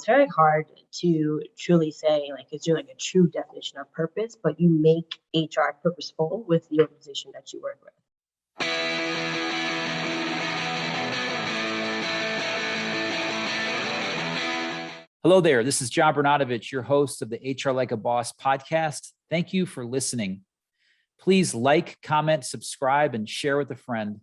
It's very hard to truly say, like, is there like a true definition of purpose, but you make HR purposeful with the organization that you work with. Hello there. This is John Bernatovich, your host of the HR Like a Boss podcast. Thank you for listening. Please like, comment, subscribe, and share with a friend.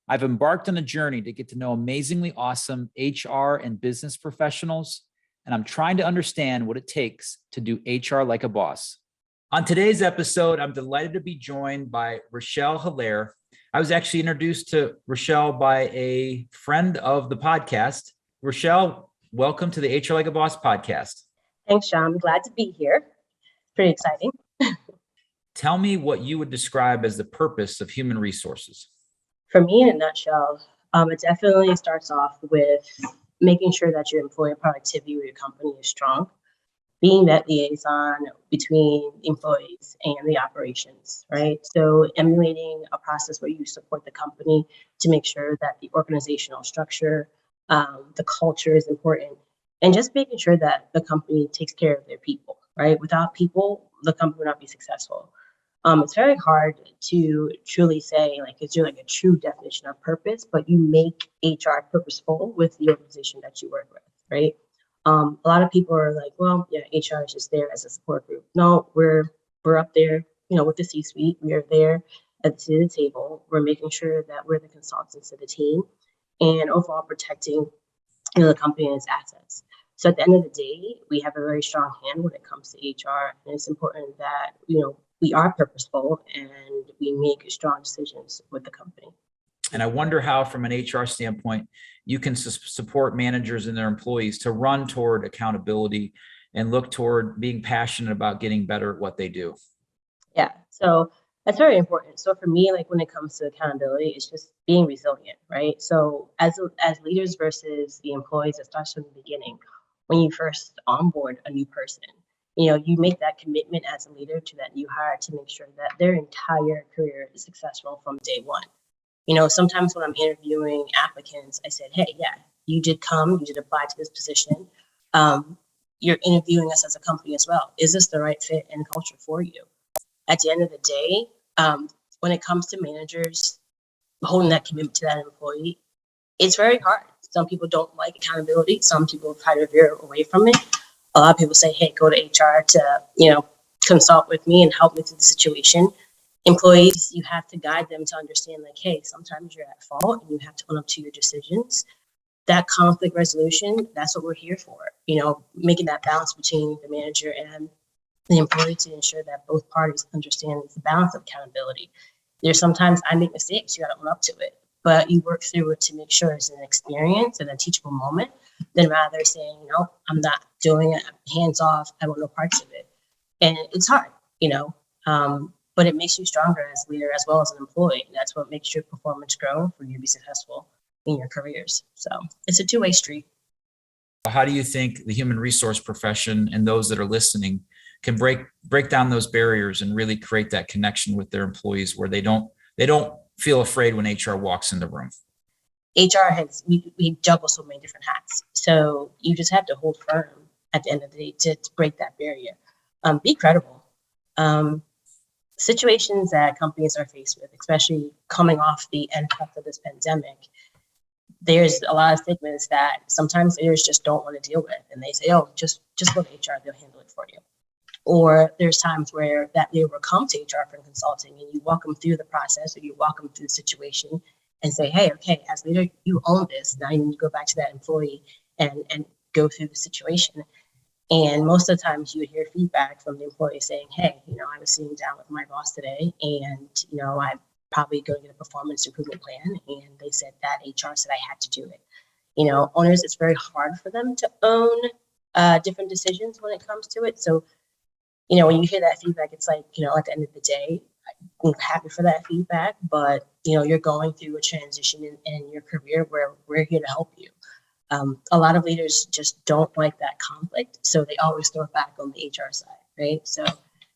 I've embarked on a journey to get to know amazingly awesome HR and business professionals, and I'm trying to understand what it takes to do HR like a boss. On today's episode, I'm delighted to be joined by Rachelle Hilaire. I was actually introduced to Rachelle by a friend of the podcast. Rachelle, welcome to the HR Like a Boss podcast. Thanks, John. I'm glad to be here. Pretty exciting. Tell me what you would describe as the purpose of human resources. For me, in a nutshell, it definitely starts off with making sure that your employee productivity with your company is strong, being that liaison between employees and the operations, right? So emulating a process where you support the company to make sure that the organizational structure, the culture is important, and just making sure that the company takes care of their people, right? Without people, the company will not be successful. It's very hard to truly say, like, is there like a true definition of purpose, but you make HR purposeful with the organization that you work with, right? A lot of people are like, well, yeah, HR is just there as a support group. No, we're up there, with the C-suite. We are there at the table. We're making sure that we're the consultants of the team and overall protecting, the company and its assets. So at the end of the day, we have a very strong hand when it comes to HR, and it's important that, we are purposeful and we make strong decisions with the company. And I wonder how, from an HR standpoint, you can support managers and their employees to run toward accountability and look toward being passionate about getting better at what they do. Yeah, so that's very important. So for me, like when it comes to accountability, it's just being resilient, right? So as leaders versus the employees, it starts from the beginning. When you first onboard a new person, you make that commitment as a leader to that new hire to make sure that their entire career is successful from day one. Sometimes when I'm interviewing applicants, I said, hey, yeah, you did apply to this position. You're interviewing us as a company as well. Is this the right fit and culture for you? At the end of the day, when it comes to managers holding that commitment to that employee, it's very hard. Some people don't like accountability. Some people try to veer away from it. A lot of people say, hey, go to HR to, consult with me and help me through the situation. Employees, you have to guide them to understand, like, hey, sometimes you're at fault and you have to own up to your decisions. That conflict resolution, that's what we're here for, making that balance between the manager and the employee to ensure that both parties understand the balance of accountability. There's sometimes I make mistakes, you got to own up to it, but you work through it to make sure it's an experience and a teachable moment, than rather saying, I'm not doing it, I'm hands off, I want no parts of it. And it's hard, but it makes you stronger as a leader as well as an employee. That's what makes your performance grow for you to be successful in your careers. So it's a two-way street. How do you think the human resource profession and those that are listening can break down those barriers and really create that connection with their employees where they don't feel afraid when HR walks in the room? HR we juggle so many different hats. So you just have to hold firm at the end of the day to break that barrier. Be credible. Situations that companies are faced with, especially coming off the end of this pandemic, there's a lot of stigmas that sometimes leaders just don't want to deal with. And they say, oh, just go to HR, they'll handle it for you. Or there's times where that leader will come to HR for consulting and you walk them through the process or you walk them through the situation and say, hey, okay, as leader, you own this. Now you need to go back to that employee and go through the situation. And most of the times you would hear feedback from the employee saying, hey, I was sitting down with my boss today and, I'm probably going to get a performance improvement plan. And they said that HR said I had to do it. Owners, it's very hard for them to own different decisions when it comes to it. So, when you hear that feedback, it's like, at the end of the day, I'm happy for that feedback, but, you're going through a transition in your career where we're here to help you. A lot of leaders just don't like that conflict, so they always throw it back on the HR side, right? So,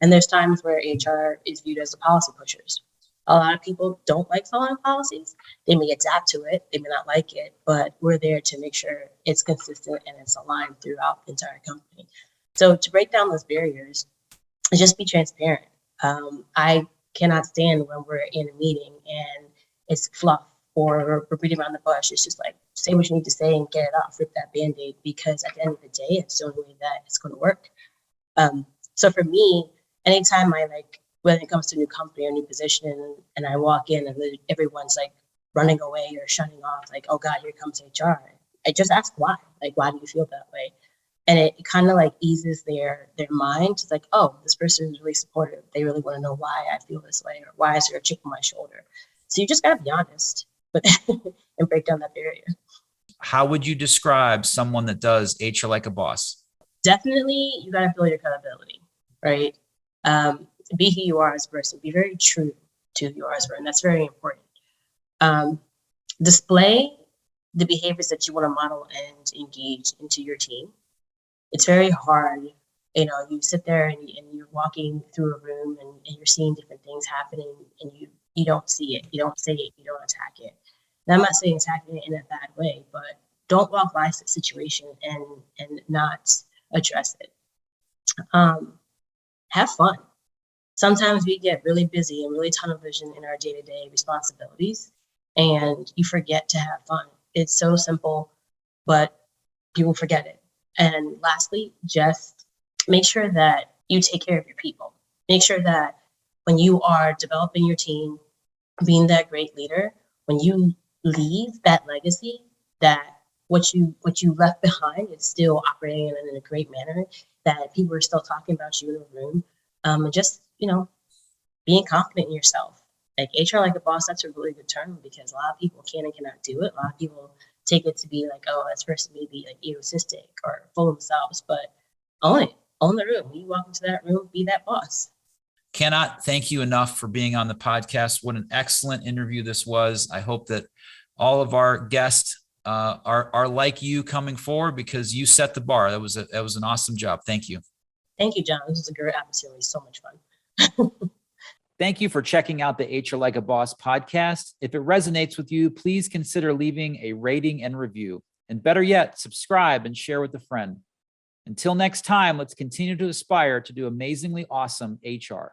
and there's times where HR is viewed as the policy pushers. A lot of people don't like following policies. They may adapt to it, they may not like it, but we're there to make sure it's consistent and it's aligned throughout the entire company. So to break down those barriers, just be transparent. I cannot stand when we're in a meeting and it's fluff or we're beating around the bush. It's just like, say what you need to say and get it off, rip that Band-Aid, because at the end of the day, it's the only way that it's going to work. So for me, anytime when it comes to a new company or new position and I walk in and everyone's like running away or shutting off, like, oh God, here comes HR. I just ask why. Like, why do you feel that way? And it kind of like eases their mind. It's like, oh, this person is really supportive. They really want to know why I feel this way or why is there a chip on my shoulder. So you just gotta be honest, but and break down that barrier. How would you describe someone that does HR like a boss? Definitely, you gotta feel your credibility, right? Be who you are as a person. Be very true to who you are as a person. That's very important. Display the behaviors that you want to model and engage into your team. It's very hard. You sit there and you're walking through a room and you're seeing different things happening and you don't see it, you don't say it, you don't attack it. And I'm not saying attacking it in a bad way, but don't walk by the situation and not address it. Have fun. Sometimes we get really busy and really tunnel vision in our day-to-day responsibilities, and you forget to have fun. It's so simple, but people forget it. And lastly, just make sure that you take care of your people. Make sure that when you are developing your team, being that great leader, when you leave that legacy, that what you left behind is still operating in a great manner, that people are still talking about you in the room, and just, being confident in yourself. Like HR like a boss, that's a really good term because a lot of people can and cannot do it. A lot of people take it to be like, oh, this person may be like egotistic or full of themselves, but own it. Own the room. When you walk into that room, be that boss. Cannot thank you enough for being on the podcast. What an excellent interview this was. I hope that all of our guests are like you coming forward because you set the bar. That was an awesome job. Thank you. Thank you, John. This was a great episode. It was so much fun. Thank you for checking out the HR Like a Boss podcast. If it resonates with you, please consider leaving a rating and review. And better yet, subscribe and share with a friend. Until next time, let's continue to aspire to do amazingly awesome HR.